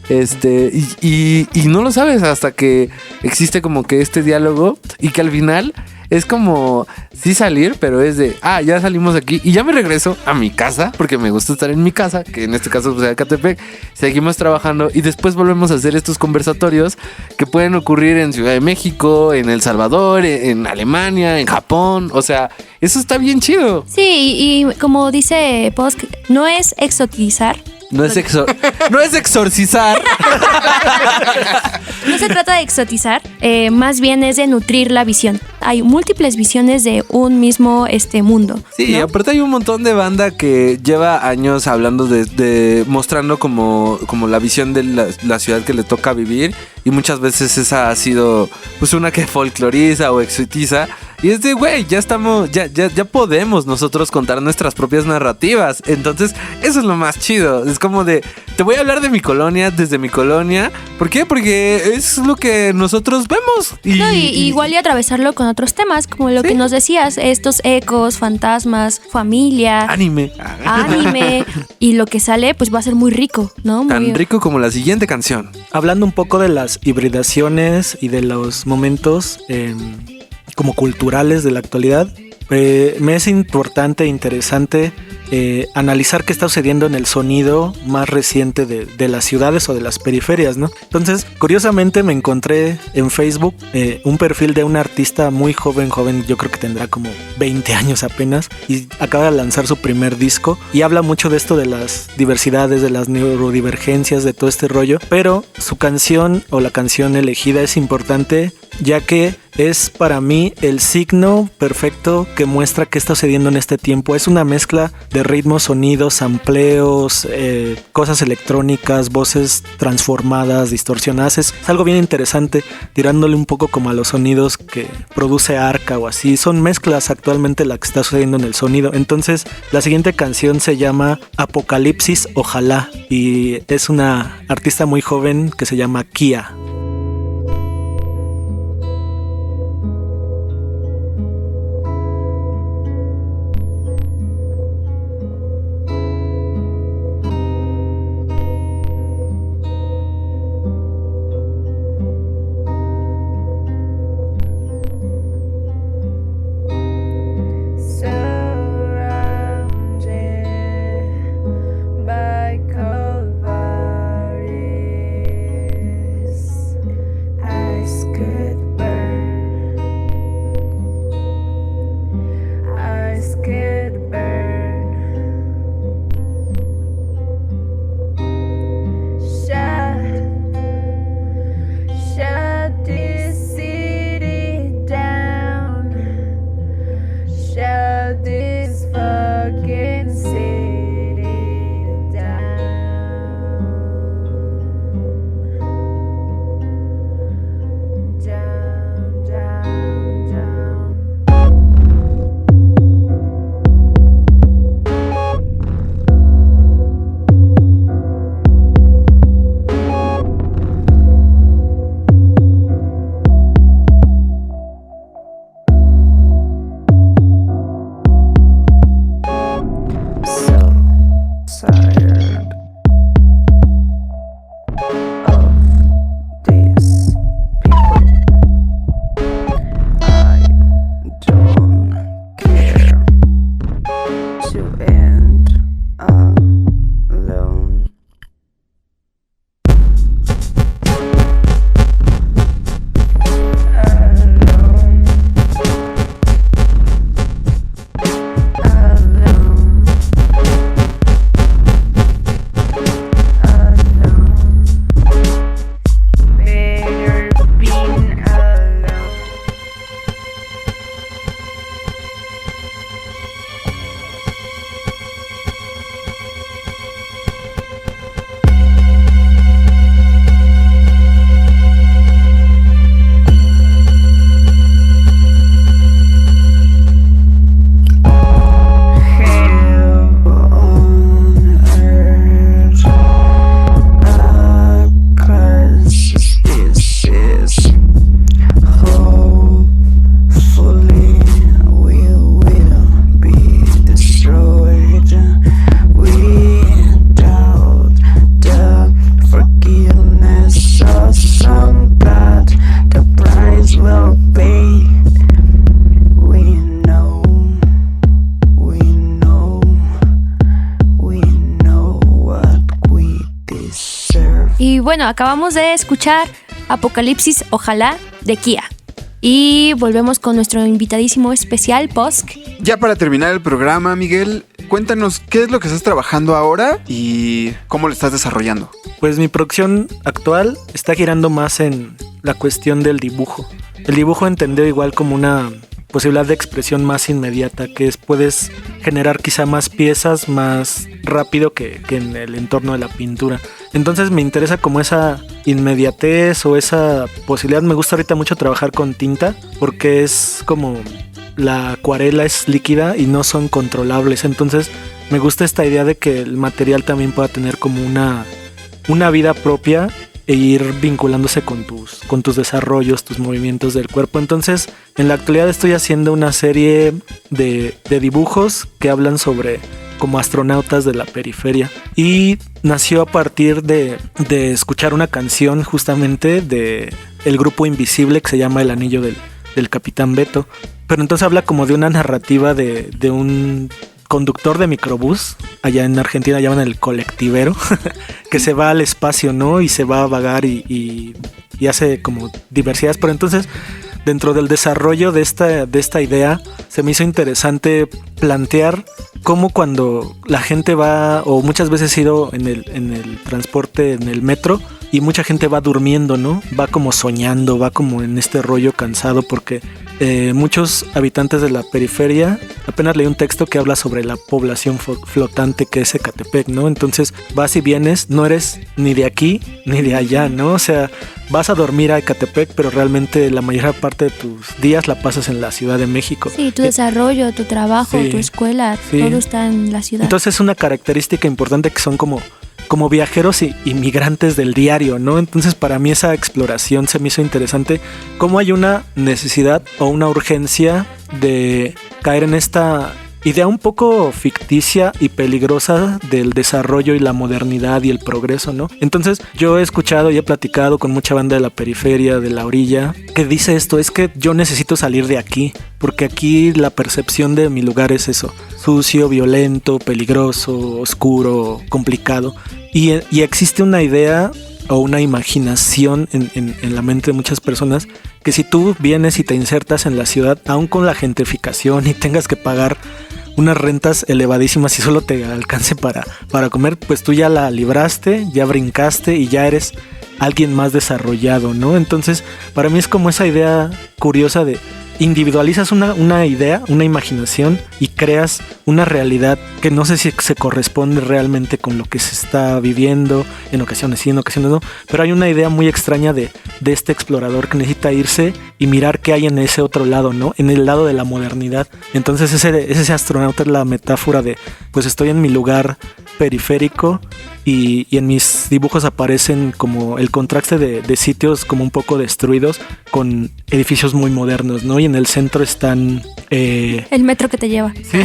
y no lo sabes hasta que existe como que este diálogo y que al final es como sí salir, pero es de, ya salimos aquí y ya me regreso a mi casa, porque me gusta estar en mi casa, que en este caso pues, Catepec. Seguimos trabajando y después volvemos a hacer estos conversatorios que pueden ocurrir en Ciudad de México, en El Salvador, en Alemania, en Japón. O sea, eso está bien chido. Sí, y como dice Posk, no es exotizar. No es exorcizar. No se trata de exotizar, más bien es de nutrir la visión. Hay múltiples visiones de un mismo mundo. Sí, ¿no? Aparte hay un montón de banda que lleva años hablando de mostrando como la visión de la ciudad que le toca vivir, y muchas veces esa ha sido pues una que folcloriza o exotiza. Y es de, güey, ya podemos nosotros contar nuestras propias narrativas. Entonces, eso es lo más chido. Es como de, te voy a hablar de mi colonia, desde mi colonia. ¿Por qué? Porque es lo que nosotros vemos. Igual y atravesarlo con otros temas, como lo que nos decías, estos ecos, fantasmas, familia. Anime. Y lo que sale, pues va a ser muy rico, ¿no? Tan rico como la siguiente canción. Hablando un poco de las hibridaciones y de los momentos como culturales de la actualidad, me es importante e interesante analizar qué está sucediendo en el sonido más reciente de las ciudades o de las periferias, ¿no? Entonces, curiosamente me encontré en Facebook un perfil de un artista muy joven, yo creo que tendrá como 20 años apenas, y acaba de lanzar su primer disco y habla mucho de esto de las diversidades, de las neurodivergencias, de todo este rollo, pero su canción o la canción elegida es importante ya que es para mí el signo perfecto que muestra qué está sucediendo en este tiempo. Es una mezcla de ritmos, sonidos, sampleos, cosas electrónicas, voces transformadas, distorsionadas. Es algo bien interesante, tirándole un poco como a los sonidos que produce Arca o así. Son mezclas actualmente la que está sucediendo en el sonido. Entonces, la siguiente canción se llama Apocalipsis Ojalá y es una artista muy joven que se llama Kia. Y bueno, acabamos de escuchar Apocalipsis, ojalá, de Kia. Y volvemos con nuestro invitadísimo especial, Posk. Ya para terminar el programa, Miguel, cuéntanos qué es lo que estás trabajando ahora y cómo lo estás desarrollando. Pues mi producción actual está girando más en la cuestión del dibujo. El dibujo entendido igual como una posibilidad de expresión más inmediata, que es puedes generar quizá más piezas más rápido que en el entorno de la pintura. Entonces me interesa como esa inmediatez o esa posibilidad. Me gusta ahorita mucho trabajar con tinta porque es como la acuarela es líquida y no son controlables. Entonces me gusta esta idea de que el material también pueda tener como una vida propia e ir vinculándose con tus desarrollos, tus movimientos del cuerpo. Entonces, en la actualidad estoy haciendo una serie de dibujos que hablan sobre como astronautas de la periferia. Y nació a partir de escuchar una canción justamente de el grupo Invisible que se llama El Anillo del Capitán Beto. Pero entonces habla como de una narrativa de un conductor de microbús, allá en Argentina llaman el colectivero, que se va al espacio, ¿no? Y se va a vagar y hace como diversidades. Pero entonces, dentro del desarrollo de esta idea, se me hizo interesante plantear cómo cuando la gente va, o muchas veces he ido en el transporte, en el metro, y mucha gente va durmiendo, ¿no? Va como soñando, va como en este rollo cansado porque muchos habitantes de la periferia, apenas leí un texto que habla sobre la población flotante que es Ecatepec, ¿no? Entonces vas y vienes, no eres ni de aquí ni de allá, ¿no? O sea, vas a dormir a Ecatepec, pero realmente la mayor parte de tus días la pasas en la Ciudad de México. Sí, tu desarrollo, tu trabajo, sí, tu escuela, sí, todo está en la ciudad. Entonces es una característica importante que son como viajeros y migrantes del diario, ¿no? Entonces para mí esa exploración se me hizo interesante. Cómo hay una necesidad o una urgencia de caer en esta idea un poco ficticia y peligrosa del desarrollo y la modernidad y el progreso, ¿no? Entonces yo he escuchado y he platicado con mucha banda de la periferia, de la orilla, que dice esto, es que yo necesito salir de aquí, porque aquí la percepción de mi lugar es eso, sucio, violento, peligroso, oscuro, complicado. Y existe una idea o una imaginación en la mente de muchas personas que si tú vienes y te insertas en la ciudad, aún con la gentrificación y tengas que pagar unas rentas elevadísimas y solo te alcance para comer, pues tú ya la libraste, ya brincaste y ya eres alguien más desarrollado, ¿no? Entonces, para mí es como esa idea curiosa de individualizas una idea, una imaginación y creas una realidad que no sé si se corresponde realmente con lo que se está viviendo, en ocasiones sí, en ocasiones no, pero hay una idea muy extraña de este explorador que necesita irse y mirar qué hay en ese otro lado, ¿no? En el lado de la modernidad. Entonces ese astronauta es la metáfora de, pues estoy en mi lugar periférico y en mis dibujos aparecen como el contraste de sitios como un poco destruidos con edificios muy modernos, ¿no? Y en el centro están el metro que te lleva. Sí,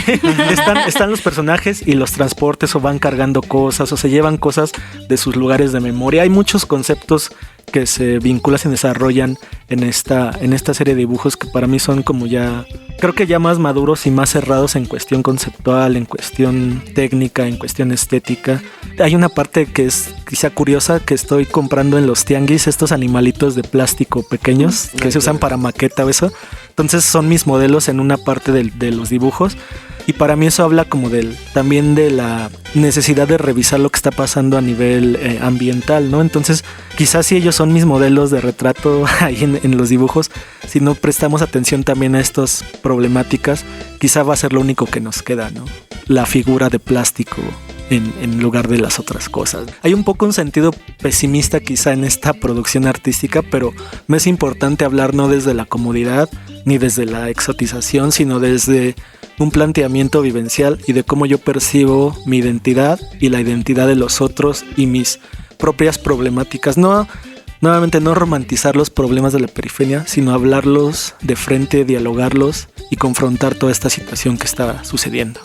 están los personajes y los transportes o van cargando cosas o se llevan cosas de sus lugares de memoria. Hay muchos conceptos que se vinculan y desarrollan en esta serie de dibujos que para mí son como ya, creo que ya más maduros y más cerrados en cuestión conceptual, en cuestión técnica, en cuestión estética. Hay una parte que es quizá curiosa que estoy comprando en los tianguis, estos animalitos de plástico pequeños que se usan para maqueta o eso. Entonces son mis modelos en una parte de los dibujos. Y para mí eso habla como también de la necesidad de revisar lo que está pasando a nivel ambiental, ¿no? Entonces, quizás si ellos son mis modelos de retrato ahí en los dibujos, si no prestamos atención también a estas problemáticas, quizá va a ser lo único que nos queda, ¿no? La figura de plástico en lugar de las otras cosas. Hay un poco un sentido pesimista quizá en esta producción artística, pero me es importante hablar no desde la comodidad ni desde la exotización, sino desde un planteamiento vivencial y de cómo yo percibo mi identidad y la identidad de los otros y mis propias problemáticas. Nuevamente no romantizar los problemas de la periferia, sino hablarlos de frente, dialogarlos y confrontar toda esta situación que está sucediendo.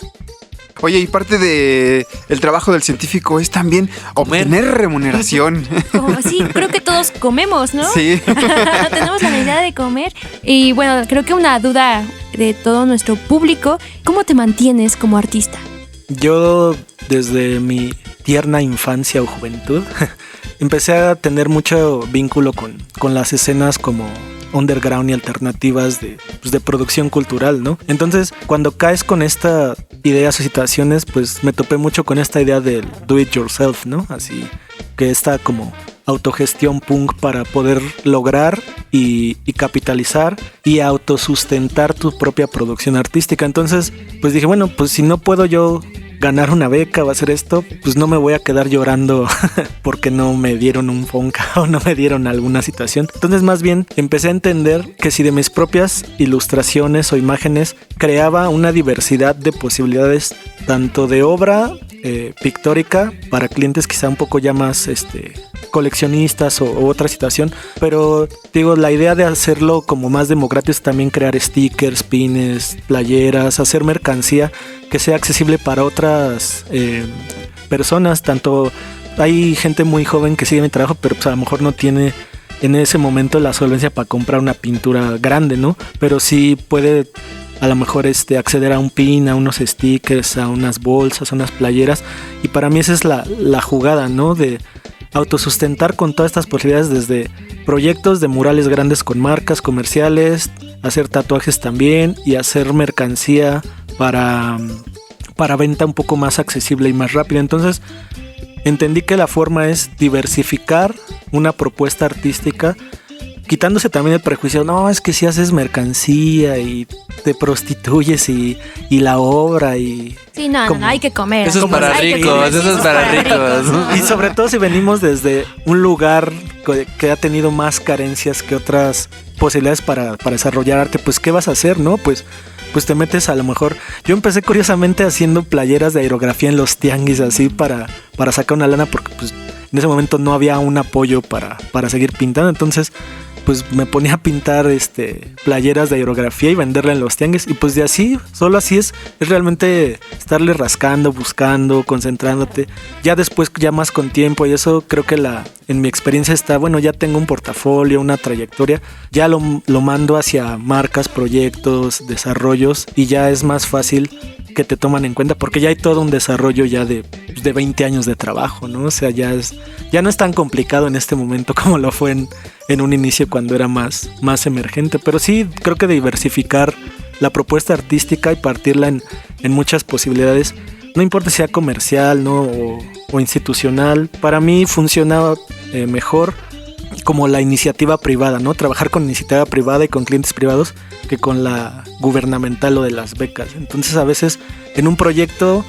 Oye, y parte de el trabajo del científico es también obtener remuneración. Sí, creo que todos comemos, ¿no? Sí. Tenemos la necesidad de comer. Y bueno, creo que una duda de todo nuestro público, ¿cómo te mantienes como artista? Yo, desde mi tierna infancia o juventud, empecé a tener mucho vínculo con las escenas como underground y alternativas de producción cultural, ¿no? Entonces, cuando caes con esta ideas o situaciones, pues me topé mucho con esta idea del do it yourself, ¿no? Así que esta como autogestión punk para poder lograr y capitalizar y autosustentar tu propia producción artística. Entonces, pues dije, bueno, pues si no puedo yo ganar una beca o hacer esto, pues no me voy a quedar llorando porque no me dieron un Fonca o no me dieron alguna situación. Entonces más bien empecé a entender que si de mis propias ilustraciones o imágenes creaba una diversidad de posibilidades, tanto de obra pictórica para clientes quizá un poco ya más coleccionistas o otra situación, pero digo, la idea de hacerlo como más democrático es también crear stickers, pines, playeras, hacer mercancía que sea accesible para otras personas. Tanto hay gente muy joven que sigue mi trabajo, pero pues a lo mejor no tiene en ese momento la solvencia para comprar una pintura grande, ¿no? Pero sí puede a lo mejor acceder a un pin, a unos stickers, a unas bolsas, a unas playeras. Y para mí esa es la jugada, ¿no? De autosustentar con todas estas posibilidades, desde proyectos de murales grandes con marcas comerciales, hacer tatuajes también y hacer mercancía para venta un poco más accesible y más rápida. Entonces entendí que la forma es diversificar una propuesta artística, quitándose también el prejuicio, no, es que si haces mercancía y te prostituyes y la obra y... Sí, no, hay que comer. Eso es para ricos, eso es para ricos. Y sobre todo si venimos desde un lugar que ha tenido más carencias que otras posibilidades para desarrollar arte, pues ¿qué vas a hacer, no? Pues te metes a lo mejor... Yo empecé curiosamente haciendo playeras de aerografía en los tianguis así para sacar una lana, porque pues en ese momento no había un apoyo para seguir pintando. Entonces pues me ponía a pintar playeras de aerografía y venderla en los tianguis, y pues de así, solo así es realmente estarle rascando, buscando, concentrándote. Ya después, ya más con tiempo, y eso creo que en mi experiencia está, bueno, ya tengo un portafolio, una trayectoria, ya lo mando hacia marcas, proyectos, desarrollos, y ya es más fácil que te toman en cuenta, porque ya hay todo un desarrollo ya de 20 años de trabajo, ¿no? O sea, ya no es tan complicado en este momento como lo fue en un inicio cuando era más emergente. Pero sí, creo que diversificar la propuesta artística y partirla en muchas posibilidades, no importa si sea comercial, ¿no? o institucional, para mí funciona mejor como la iniciativa privada, ¿no? Trabajar con iniciativa privada y con clientes privados que con la gubernamental o de las becas. Entonces a veces en un proyecto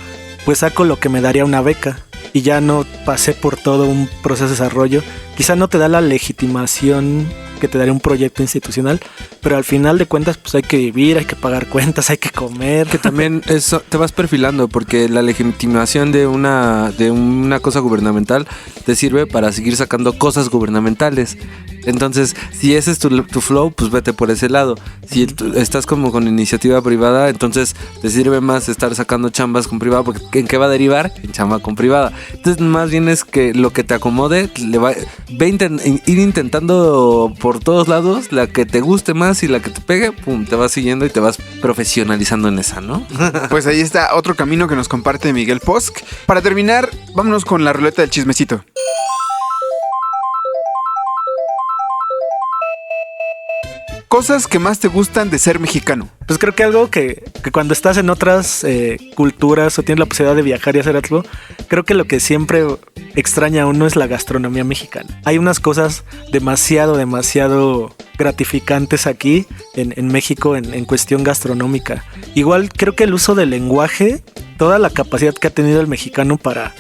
pues saco lo que me daría una beca y ya no pasé por todo un proceso de desarrollo. Quizá no te da la legitimación que te daría un proyecto institucional, pero al final de cuentas pues hay que vivir, hay que pagar cuentas, hay que comer. Que también eso te vas perfilando, porque la legitimación de una cosa gubernamental te sirve para seguir sacando cosas gubernamentales. Entonces, si ese es tu flow, pues vete por ese lado. Si estás como con iniciativa privada, entonces te sirve más estar sacando chambas con privada, porque ¿en qué va a derivar? En chamba con privada. Entonces, más bien es que lo que te acomode, ir intentando por todos lados, la que te guste más y la que te pegue, pum, te vas siguiendo y te vas profesionalizando en esa, ¿no? Pues ahí está otro camino que nos comparte Miguel Posk. Para terminar, vámonos con la ruleta del chismecito. Cosas que más te gustan de ser mexicano. Pues creo que algo que cuando estás en otras culturas o tienes la posibilidad de viajar y hacer algo, creo que lo que siempre extraña a uno es la gastronomía mexicana. Hay unas cosas demasiado gratificantes aquí en México en cuestión gastronómica. Igual creo que el uso del lenguaje, toda la capacidad que ha tenido el mexicano para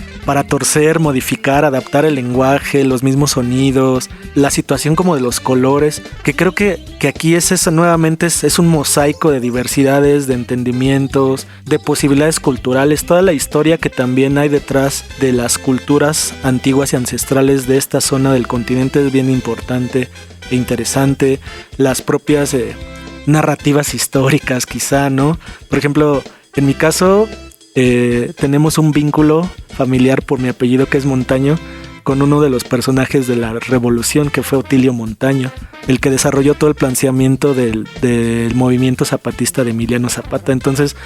torcer, modificar, adaptar el lenguaje, los mismos sonidos, la situación como de los colores, que creo que aquí es eso, nuevamente es un mosaico de diversidades, de entendimientos, de posibilidades culturales, toda la historia que también hay detrás de las culturas antiguas y ancestrales de esta zona del continente es bien importante e interesante. Las propias narrativas históricas quizá, ¿no? Por ejemplo, en mi caso tenemos un vínculo familiar por mi apellido, que es Montaño, con uno de los personajes de la revolución, que fue Otilio Montaño, el que desarrolló todo el planteamiento del movimiento zapatista de Emiliano Zapata. Entonces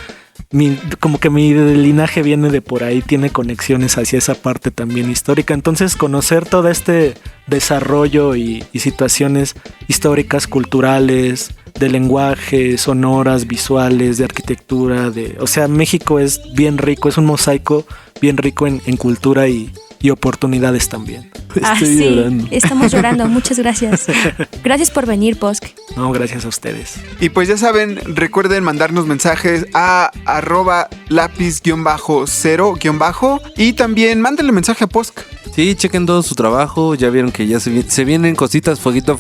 como que mi linaje viene de por ahí, tiene conexiones hacia esa parte también histórica. Entonces conocer todo este desarrollo y situaciones históricas, culturales, de lenguaje, sonoras, visuales, de arquitectura, o sea, México es bien rico, es un mosaico bien rico en cultura y oportunidades también. Estoy llorando. Estamos llorando, muchas gracias. Gracias por venir, Posk. No, gracias a ustedes. Y pues ya saben, recuerden mandarnos mensajes a @lápiz_0_ y también mándenle mensaje a Posk. Sí, chequen todo su trabajo, ya vieron que ya se vienen cositas, fueguito.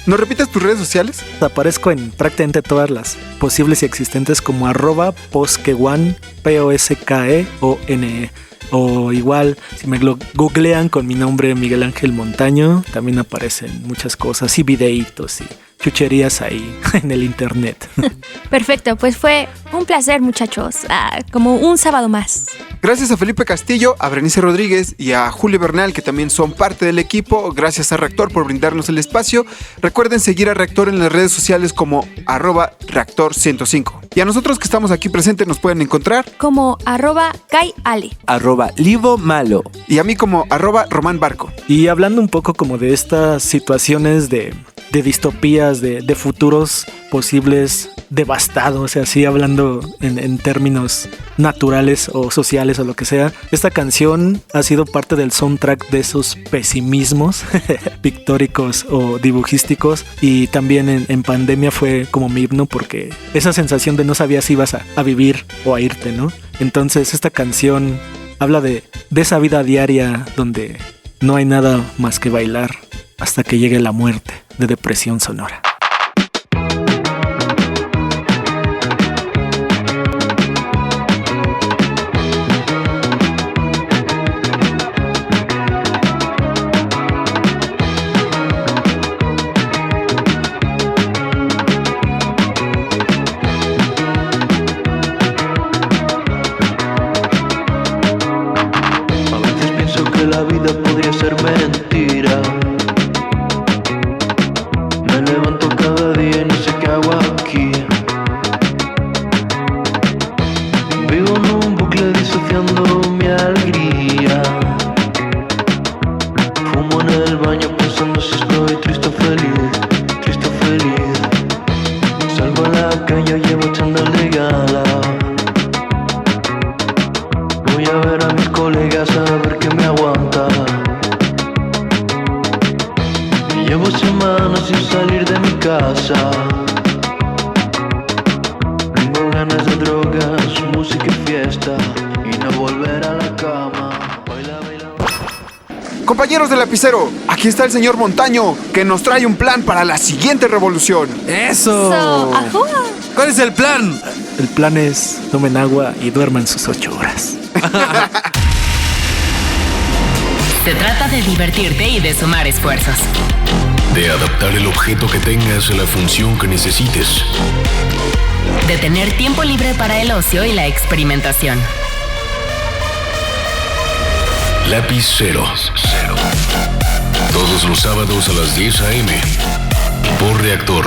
¿Nos repites tus redes sociales? Aparezco en prácticamente todas las posibles y existentes como @poskeone, POSKEONE. O igual, si me lo googlean con mi nombre Miguel Ángel Montaño, también aparecen muchas cosas y videitos y chucherías ahí en el internet. Perfecto, pues fue un placer, muchachos. Como un sábado más. Gracias a Felipe Castillo, a Berenice Rodríguez y a Julio Bernal, que también son parte del equipo. Gracias a Reactor por brindarnos el espacio. Recuerden seguir a Reactor en las redes sociales como @Reactor105. Y a nosotros que estamos aquí presentes nos pueden encontrar como @KaiAle, @LivoMalo y a mí como @RománBarco. Y hablando un poco como de estas situaciones de distopías, de futuros posibles devastados, así hablando en términos naturales o sociales o lo que sea. Esta canción ha sido parte del soundtrack de esos pesimismos pictóricos o dibujísticos, y también en pandemia fue como mi himno, porque esa sensación de no sabías si ibas a vivir o a irte, ¿no? Entonces esta canción habla de esa vida diaria donde no hay nada más que bailar hasta que llegue la muerte, de Depresión Sonora. A veces pienso que la vida podría ser mentira. Me levanto cada día y no sé qué hago aquí. Vivo en un bucle disociando mi alegría. Fumo en el baño pensando si estoy triste o feliz, triste o feliz. Salgo a la calle y llevo chándal gala. Voy a ver a mis colegas a ver qué me aguanta. Llevo semanas sin salir de mi casa. Tengo ganas de drogas, música y fiesta, y no volver a la cama. Baila, baila. Compañeros del lapicero, aquí está el señor Montaño, que nos trae un plan para la siguiente revolución. ¡Eso! ¿Cuál es el plan? El plan es tomen agua y duerman sus 8 horas. Se trata de divertirte y de sumar esfuerzos. De adaptar el objeto que tengas a la función que necesites. De tener tiempo libre para el ocio y la experimentación. Lápiz Cero. Todos los sábados a las 10 a.m. por Reactor.